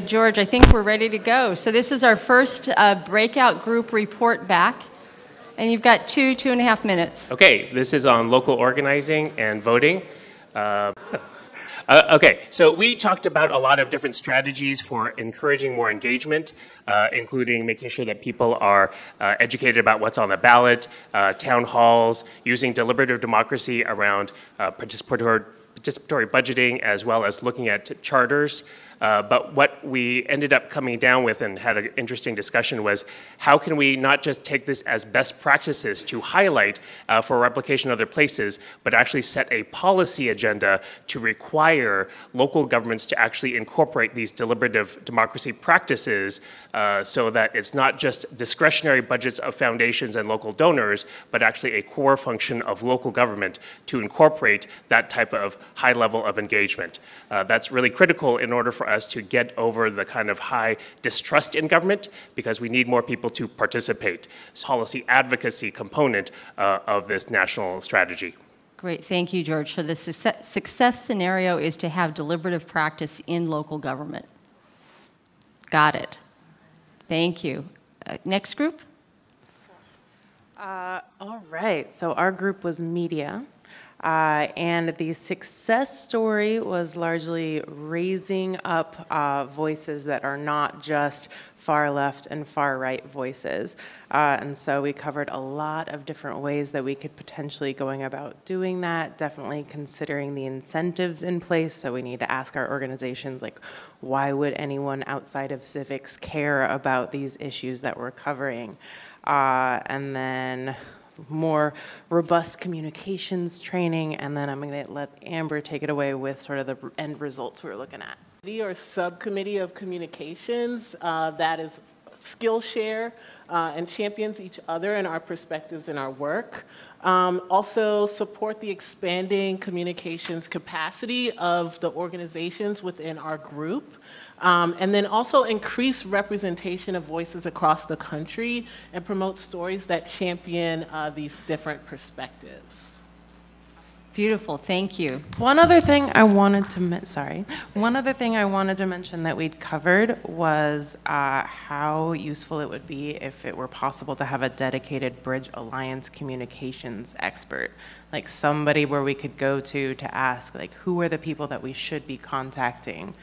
George, I think we're ready to go. So this is our first breakout group report back. And you've got 2.5 minutes. Okay, this is on local organizing and voting. Okay, so we talked about a lot of different strategies for encouraging more engagement, including making sure that people are educated about what's on the ballot, town halls, using deliberative democracy around participatory budgeting, as well as looking at charters. But what we ended up coming down with and had an interesting discussion was how can we not just take this as best practices to highlight for replication in other places, but actually set a policy agenda to require local governments to actually incorporate these deliberative democracy practices so that it's not just discretionary budgets of foundations and local donors, but actually a core function of local government to incorporate that type of high level of engagement. That's really critical in order for us to get over the kind of high distrust in government, because we need more people to participate. It's policy advocacy component of this national strategy. Great, thank you, George. So the success scenario is to have deliberative practice in local government. Got it. Thank you. Next group? All right, so our group was media. And the success story was largely raising up voices that are not just far left and far right voices. And so we covered a lot of different ways that we could potentially going about doing that, definitely considering the incentives in place. So we need to ask our organizations, like, why would anyone outside of civics care about these issues that we're covering? And then more robust communications training, and then I'm going to let Amber take it away with sort of the end results we're looking at. We are a subcommittee of communications that is Skillshare and champions each other and our perspectives in our work. Also support the expanding communications capacity of the organizations within our group. And then also increase representation of voices across the country and promote stories that champion these different perspectives. Beautiful, thank you. One other thing I wanted to mention that we'd covered was how useful it would be if it were possible to have a dedicated Bridge Alliance communications expert, like somebody where we could go to ask, like, who are the people that we should be contacting.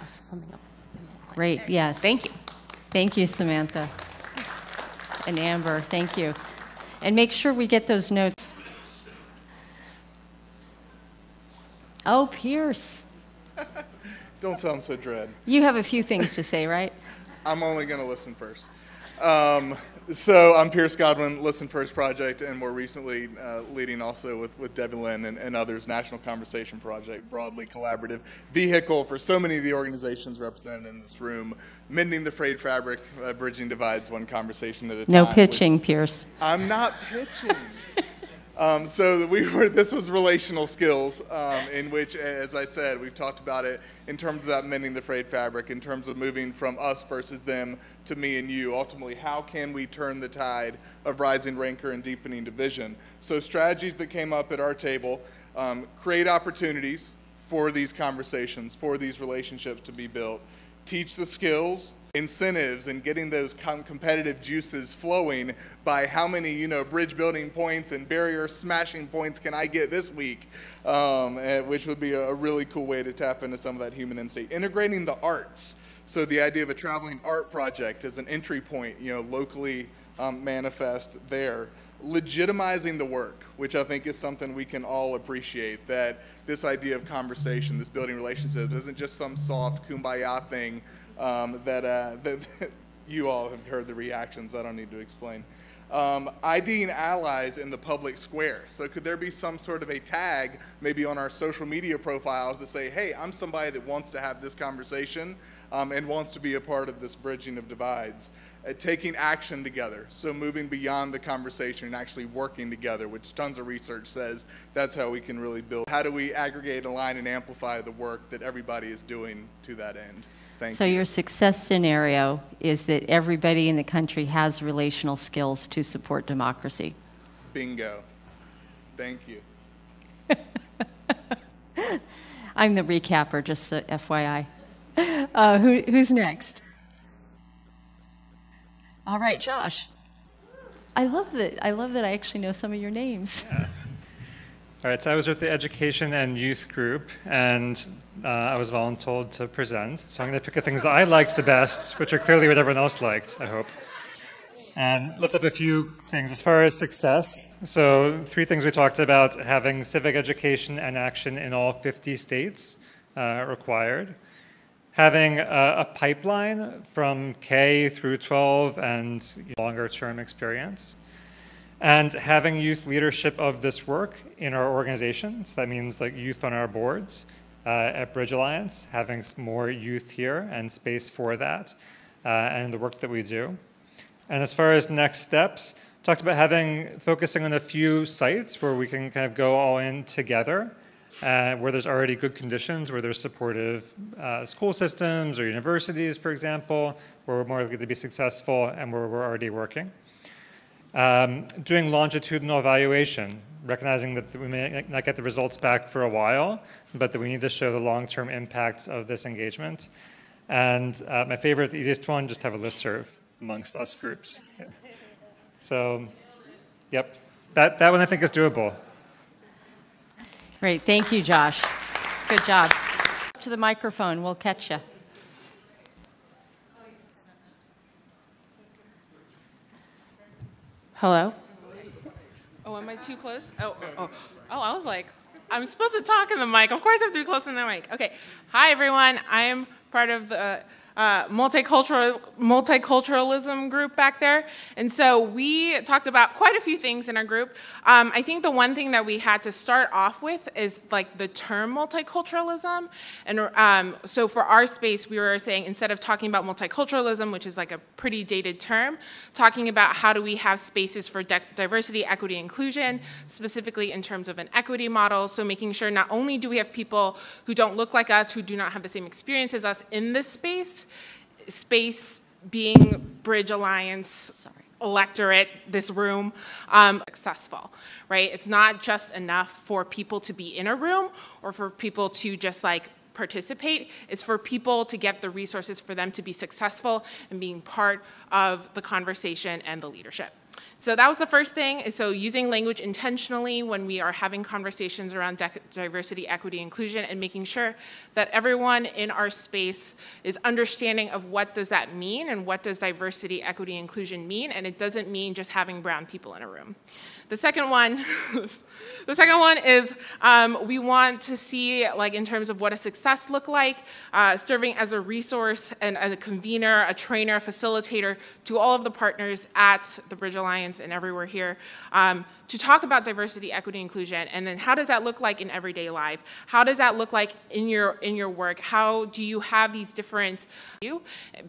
Something else. Great, yes. Thank you. Thank you, Samantha. And Amber, thank you. And make sure we get those notes. Oh, Pierce. Don't sound so dread. You have a few things to say, right? I'm only going to listen first. So I'm Pierce Goblin, Listen First Project, and more recently leading also with Debbie Lynn and others, National Conversation Project, broadly collaborative vehicle for so many of the organizations represented in this room, mending the frayed fabric, bridging divides one conversation at a time. No pitching, Pierce. I'm not pitching. So this was relational skills, in which, as I said, we've talked about it in terms of that mending the frayed fabric, in terms of moving from us versus them to me and you. Ultimately, how can we turn the tide of rising rancor and deepening division? So strategies that came up at our table, create opportunities for these conversations, for these relationships to be built, teach the skills, incentives, and getting those competitive juices flowing by how many, bridge building points and barrier smashing points can I get this week, which would be a really cool way to tap into some of that human instinct. Integrating the arts. So the idea of a traveling art project as an entry point, locally manifest there. Legitimizing the work, which I think is something we can all appreciate, that this idea of conversation, this building relationships, isn't just some soft kumbaya thing that you all have heard the reactions, I don't need to explain. IDing allies in the public square. So could there be some sort of a tag maybe on our social media profiles that say, hey, I'm somebody that wants to have this conversation and wants to be a part of this bridging of divides. Taking action together, so moving beyond the conversation and actually working together, which tons of research says that's how we can really build. How do we aggregate, align, and amplify the work that everybody is doing to that end? Thank you. So your success scenario is that everybody in the country has relational skills to support democracy. Bingo. Thank you. I'm the recapper, just so FYI. Who's next? All right, Josh. I love that I actually know some of your names. Yeah. All right, so I was with the education and youth group, and I was voluntold to present. So I'm going to pick the things that I liked the best, which are clearly what everyone else liked, I hope. And lift up a few things as far as success. So 3 things we talked about: having civic education and action in all 50 states required, having a pipeline from K through 12 and longer term experience, and having youth leadership of this work in our organizations. That means like youth on our boards at Bridge Alliance, having more youth here and space for that, and the work that we do. And as far as next steps, talked about focusing on a few sites where we can kind of go all in together, where there's already good conditions, where there's supportive school systems or universities, for example, where we're more likely to be successful and where we're already working. Doing longitudinal evaluation, recognizing that we may not get the results back for a while, but that we need to show the long-term impacts of this engagement. And my favorite, the easiest one, just have a listserv amongst us groups. Yeah. So, yep, that one I think is doable. Great, thank you, Josh. Good job. To the microphone, we'll catch you. Hello? Oh, am I too close? Oh, I was like, I'm supposed to talk in the mic. Of course I have to be close in the mic. Okay. Hi, everyone. I am part of the multiculturalism group back there. And so we talked about quite a few things in our group. I think the one thing that we had to start off with is like the term multiculturalism. And so for our space, we were saying instead of talking about multiculturalism, which is like a pretty dated term, talking about how do we have spaces for diversity, equity, inclusion, specifically in terms of an equity model. So making sure not only do we have people who don't look like us, who do not have the same experience as us in this space being Bridge Alliance, electorate, this room, successful, right? It's not just enough for people to be in a room or for people to just like participate. It's for people to get the resources for them to be successful and being part of the conversation and the leadership. So that was the first thing. So using language intentionally when we are having conversations around diversity, equity, inclusion, and making sure that everyone in our space is understanding of what does that mean and what does diversity, equity, inclusion mean. And it doesn't mean just having brown people in a room. The second one, is we want to see, like in terms of what a success look like, serving as a resource and as a convener, a trainer, a facilitator to all of the partners at the Bridge Alliance and everywhere here to talk about diversity, equity, inclusion, and then how does that look like in everyday life? How does that look like in your work? How do you have these different,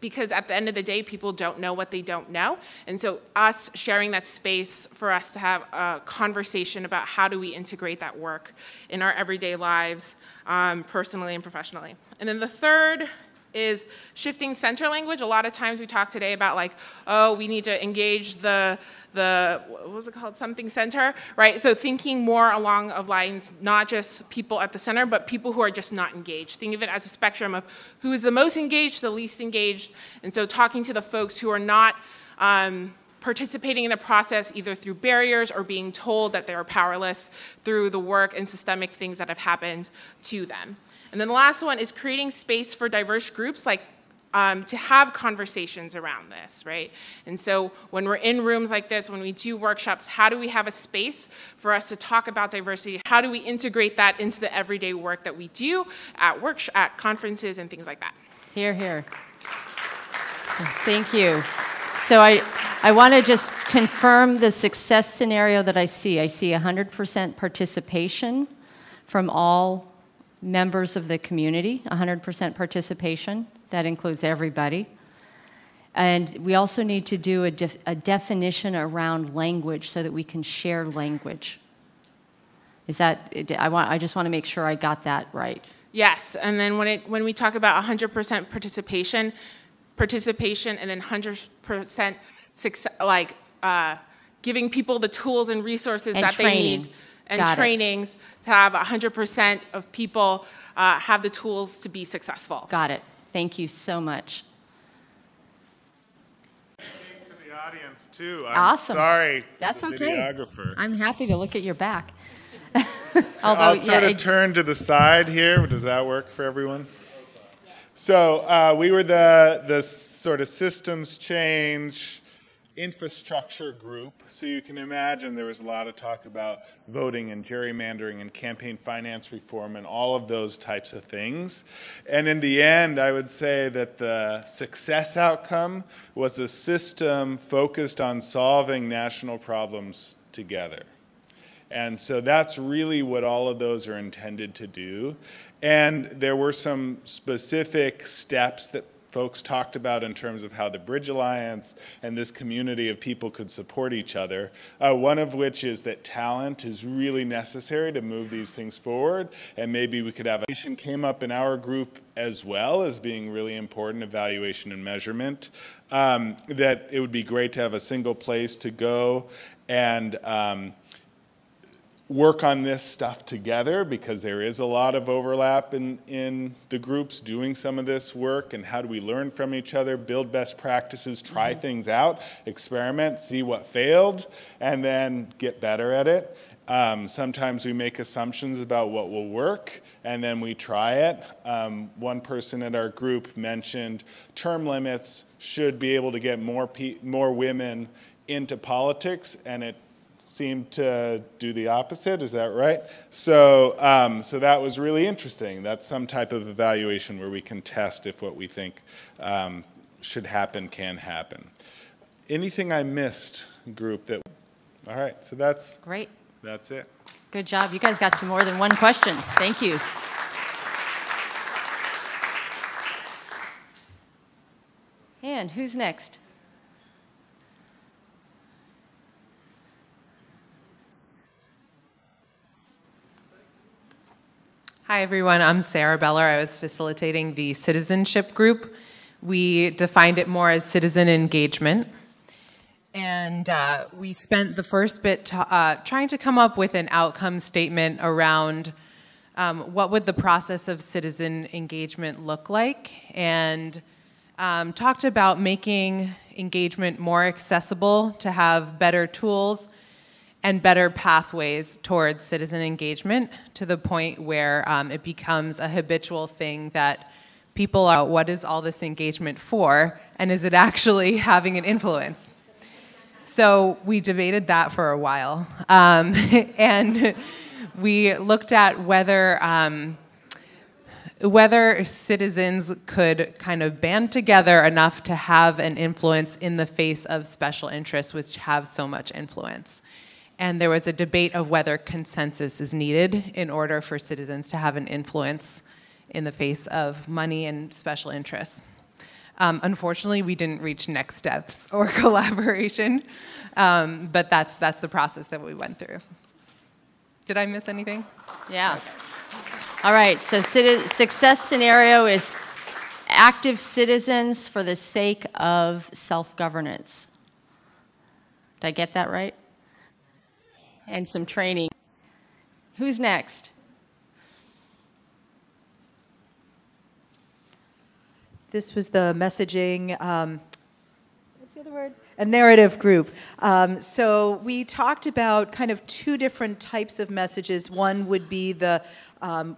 because at the end of the day, people don't know what they don't know. And so us sharing that space for us to have a conversation about how do we integrate that work in our everyday lives, personally and professionally. And then the third is shifting center language. A lot of times we talk today about like, oh, we need to engage the what was it called, something center, right? So thinking more along of lines, not just people at the center, but people who are just not engaged. Think of it as a spectrum of who is the most engaged, the least engaged. And so talking to the folks who are not participating in the process either through barriers or being told that they are powerless through the work and systemic things that have happened to them. And then the last one is creating space for diverse groups, like to have conversations around this, right? And so when we're in rooms like this, when we do workshops, how do we have a space for us to talk about diversity? How do we integrate that into the everyday work that we do at conferences and things like that? Hear, hear. Thank you. So I want to just confirm the success scenario that I see. I see 100% participation from all members of the community, 100% participation. That includes everybody. And we also need to do a definition around language so that we can share language. Is that, I just want to make sure I got that right. Yes, and then when we talk about 100% participation and then 100% success, like giving people the tools and resources and that training. They need. And trainings to have 100% of people have the tools to be successful. Got it. Thank you so much. To the audience too. I'm Awesome. sorry. That's the okay. Videographer. I'm happy to look at your back. I'll sort of turn to the side here. Does that work for everyone? So we were the sort of systems change infrastructure group. So you can imagine there was a lot of talk about voting and gerrymandering and campaign finance reform and all of those types of things. And in the end, I would say that the success outcome was a system focused on solving national problems together. And so that's really what all of those are intended to do. And there were some specific steps that folks talked about in terms of how the Bridge Alliance and this community of people could support each other. One of which is that talent is really necessary to move these things forward. And maybe we could have evaluation came up in our group as well as being really important, evaluation and measurement. That it would be great to have a single place to go and work on this stuff together, because there is a lot of overlap in the groups doing some of this work, and how do we learn from each other, build best practices, try things out, experiment, see what failed, and then get better at it. Sometimes we make assumptions about what will work, and then we try it. One person in our group mentioned term limits should be able to get more women into politics, and it seemed to do the opposite. Is that right? So, so that was really interesting. That's some type of evaluation where we can test if what we think should happen can happen. Anything I missed, group? That? All right. So that's great. That's it. Good job. You guys got to more than one question. Thank you. And who's next? Hi, everyone. I'm Sarah Beller. I was facilitating the citizenship group. We defined it more as citizen engagement. And we spent the first bit trying to come up with an outcome statement around what would the process of citizen engagement look like, and talked about making engagement more accessible, to have better tools and better pathways towards citizen engagement, to the point where it becomes a habitual thing that people are, what is all this engagement for, and is it actually having an influence? So we debated that for a while, and we looked at whether citizens could kind of band together enough to have an influence in the face of special interests, which have so much influence. And there was a debate of whether consensus is needed in order for citizens to have an influence in the face of money and special interests. Unfortunately, we didn't reach next steps or collaboration, but that's the process that we went through. Did I miss anything? Yeah. Okay. All right, so success scenario is active citizens for the sake of self-governance. Did I get that right? And some training. Who's next? This was the messaging, what's the other word? A narrative group. So we talked about kind of two different types of messages. One would be the,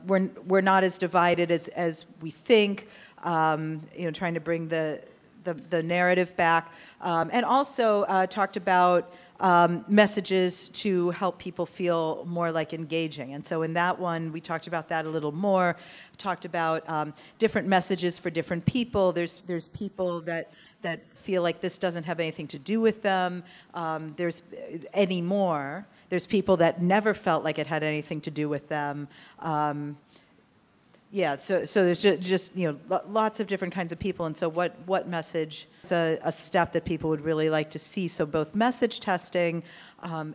we're not as divided as we think, trying to bring the narrative back. And also talked about messages to help people feel more like engaging. And so in that one, we talked about that a little more, talked about different messages for different people. There's people that feel like this doesn't have anything to do with them anymore. There's people that never felt like it had anything to do with them. Yeah, so there's just lots of different kinds of people, and so what message is a step that people would really like to see. So both message testing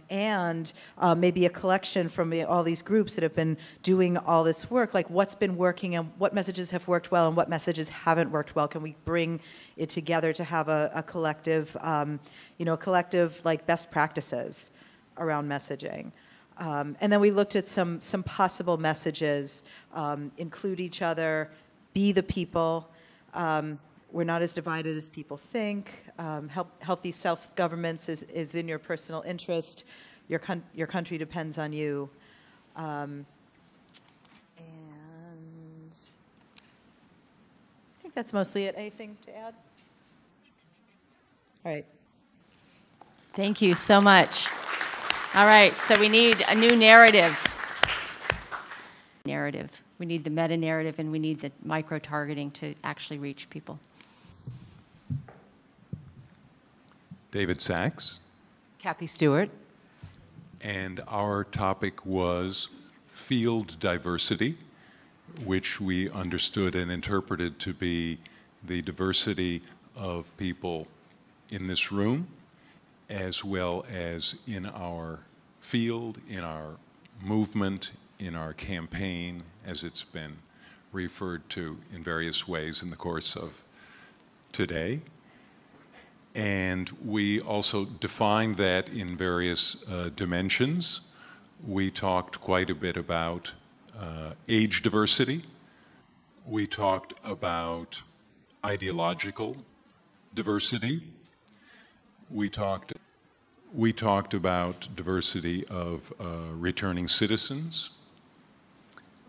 and maybe a collection from all these groups that have been doing all this work, like what's been working and what messages have worked well and what messages haven't worked well. Can we bring it together to have a collective, like best practices around messaging? And then we looked at some possible messages, include each other, be the people, We're not as divided as people think. Healthy self-governance is in your personal interest. Your country depends on you. And I think that's mostly it. Anything to add? All right. Thank you so much. All right, so we need a new narrative. We need the meta-narrative, and we need the micro-targeting to actually reach people. David Sachs. Kathy Stewart. And our topic was field diversity, which we understood and interpreted to be the diversity of people in this room, as well as in our field, in our movement, in our campaign, as it's been referred to in various ways in the course of today. And we also defined that in various dimensions. We talked quite a bit about age diversity. We talked about ideological diversity. We talked about diversity of returning citizens.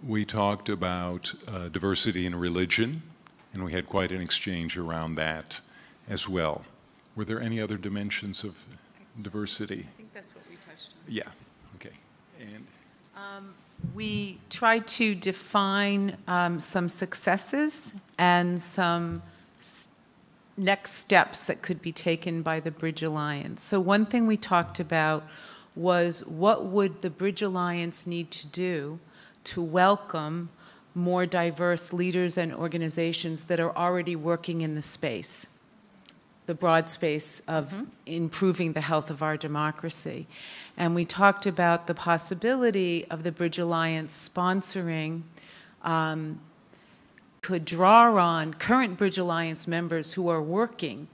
We talked about diversity in religion, and we had quite an exchange around that as well. Were there any other dimensions of diversity? I think that's what we touched on. Yeah, okay. And we tried to define some successes and some next steps that could be taken by the Bridge Alliance. So one thing we talked about was what would the Bridge Alliance need to do to welcome more diverse leaders and organizations that are already working in the space, the broad space of improving the health of our democracy. And we talked about the possibility of the Bridge Alliance sponsoring, could draw on current Bridge Alliance members who are working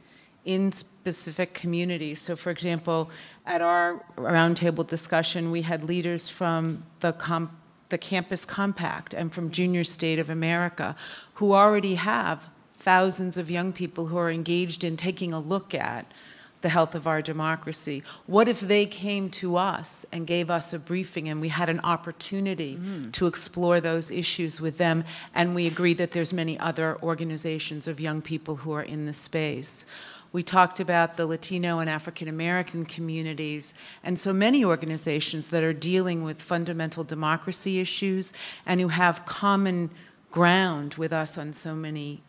in specific communities. So for example, at our roundtable discussion, we had leaders from the Campus Compact and from Junior State of America who already have thousands of young people who are engaged in taking a look at the health of our democracy. What if they came to us and gave us a briefing and we had an opportunity to explore those issues with them, and we agreed that there's many other organizations of young people who are in the space. We talked about the Latino and African American communities and so many organizations that are dealing with fundamental democracy issues and who have common ground with us on so many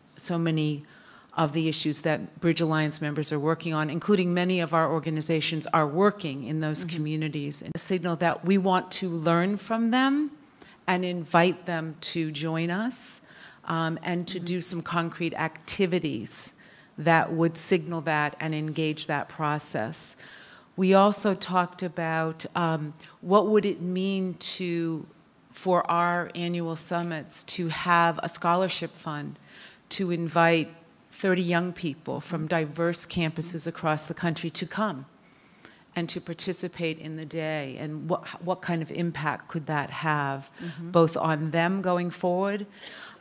of the issues that Bridge Alliance members are working on, including many of our organizations are working in those communities. And a signal that we want to learn from them and invite them to join us and to do some concrete activities that would signal that and engage that process. We also talked about what would it mean for our annual summits to have a scholarship fund to invite 30 young people from diverse campuses across the country to come and to participate in the day, and what kind of impact could that have both on them going forward.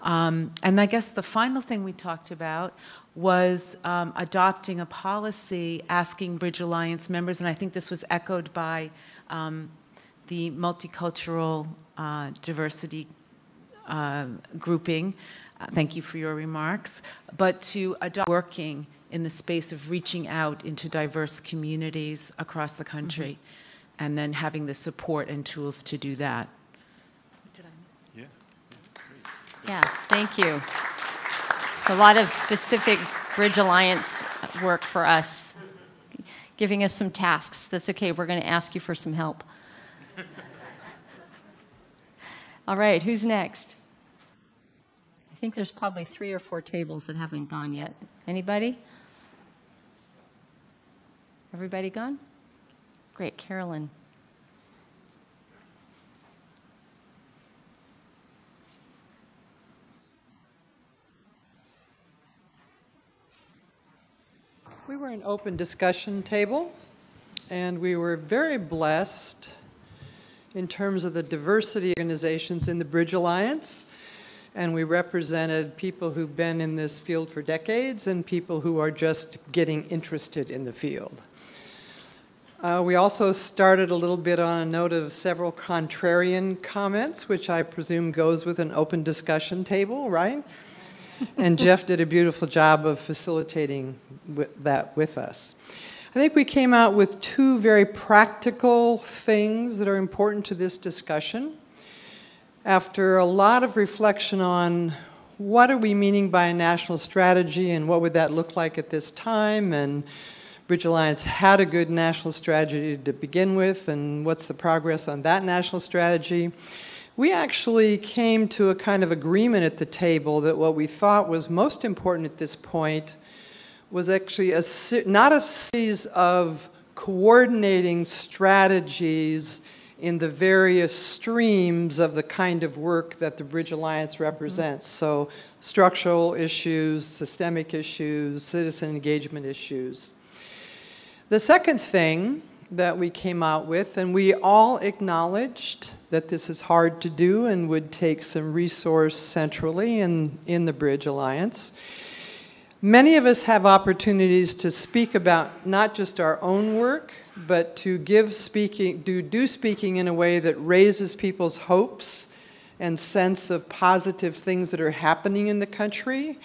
And I guess the final thing we talked about was adopting a policy asking Bridge Alliance members, and I think this was echoed by the Multicultural Diversity grouping, thank you for your remarks, but to adopt working in the space of reaching out into diverse communities across the country and then having the support and tools to do that. Did I miss? Yeah. Yeah, thank you. A lot of specific Bridge Alliance work for us, giving us some tasks. That's okay, we're going to ask you for some help. All right, who's next? I think there's probably 3 or 4 tables that haven't gone yet. Anybody? Everybody gone? Great, Carolyn. We were an open discussion table, and we were very blessed in terms of the diversity of organizations in the Bridge Alliance. and we represented people who've been in this field for decades and people who are just getting interested in the field. We also started a little bit on a note of several contrarian comments, which I presume goes with an open discussion table, right? And Jeff did a beautiful job of facilitating that with us. I think we came out with two very practical things that are important to this discussion. After a lot of reflection on what are we meaning by a national strategy and what would that look like at this time, and Bridge Alliance had a good national strategy to begin with, and what's the progress on that national strategy, we actually came to a kind of agreement at the table that what we thought was most important at this point was actually not a series of coordinating strategies in the various streams of the kind of work that the Bridge Alliance represents. So structural issues, systemic issues, citizen engagement issues. The second thing that we came out with, and we all acknowledged that this is hard to do and would take some resource centrally in the Bridge Alliance. Many of us have opportunities to speak about not just our own work, but to do speaking in a way that raises people's hopes and sense of positive things that are happening in the country.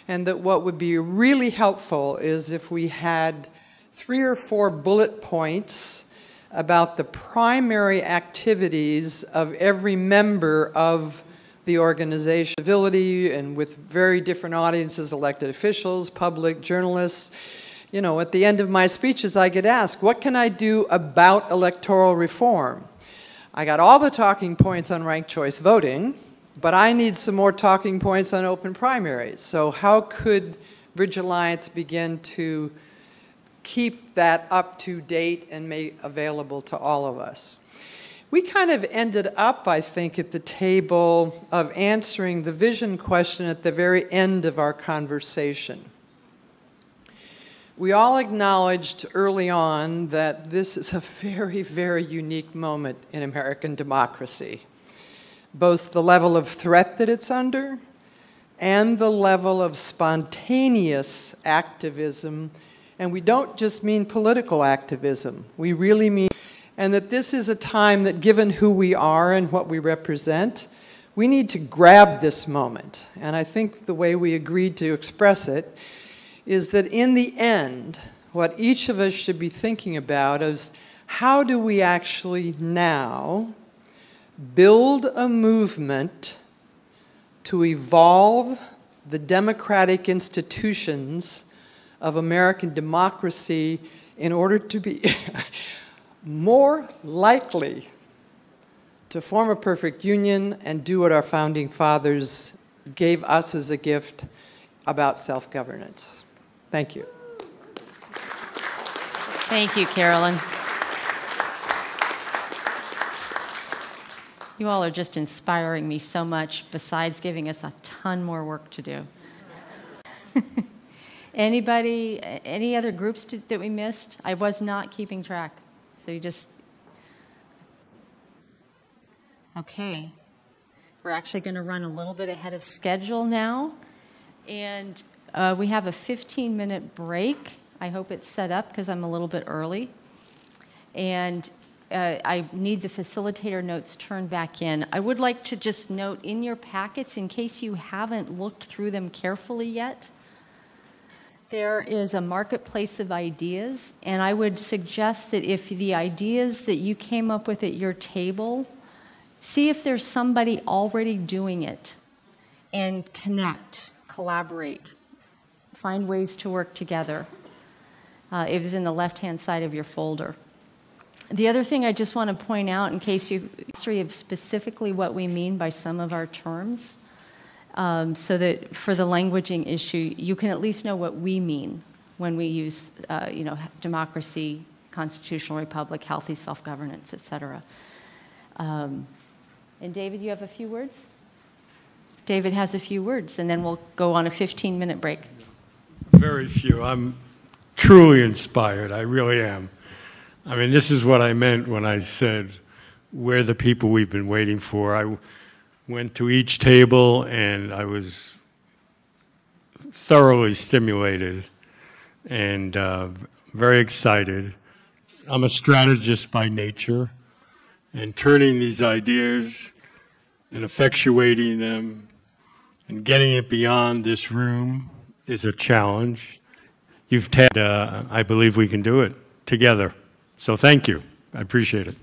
And that what would be really helpful is if we had 3 or 4 bullet points about the primary activities of every member of the organization, civility, and with very different audiences, elected officials, public, journalists. You know, at the end of my speeches, I get asked, what can I do about electoral reform? I got all the talking points on ranked choice voting, but I need some more talking points on open primaries. So how could Bridge Alliance begin to keep that up to date and make available to all of us? We kind of ended up, I think, at the table of answering the vision question at the very end of our conversation. We all acknowledged early on that this is a very, very unique moment in American democracy, both the level of threat that it's under and the level of spontaneous activism. And we don't just mean political activism, we really mean, and that this is a time that, given who we are and what we represent, we need to grab this moment. And I think the way we agreed to express it is that in the end, what each of us should be thinking about is how do we actually now build a movement to evolve the democratic institutions of American democracy in order to be more likely to form a perfect union and do what our founding fathers gave us as a gift about self-governance. Thank you. Thank you, Carolyn. You all are just inspiring me so much, besides giving us a ton more work to do. Anybody, any other groups that we missed? I was not keeping track, so you just... Okay. We're actually going to run a little bit ahead of schedule now, and we have a 15-minute break. I hope it's set up because I'm a little bit early. And I need the facilitator notes turned back in. I would like to just note in your packets, in case you haven't looked through them carefully yet, there is a marketplace of ideas, and I would suggest that if the ideas that you came up with at your table, see if there's somebody already doing it, and connect, collaborate, find ways to work together. It was in the left-hand side of your folder. The other thing I just want to point out, in case you history of specifically what we mean by some of our terms, so that for the languaging issue, you can at least know what we mean when we use, democracy, constitutional republic, healthy self-governance, et cetera. And David, you have a few words? David has a few words, and then we'll go on a 15-minute break. Very few. I'm truly inspired. I really am. I mean, this is what I meant when I said we're the people we've been waiting for. went to each table, and I was thoroughly stimulated and very excited. I'm a strategist by nature, and turning these ideas and effectuating them and getting it beyond this room is a challenge. I believe we can do it together. So thank you. I appreciate it.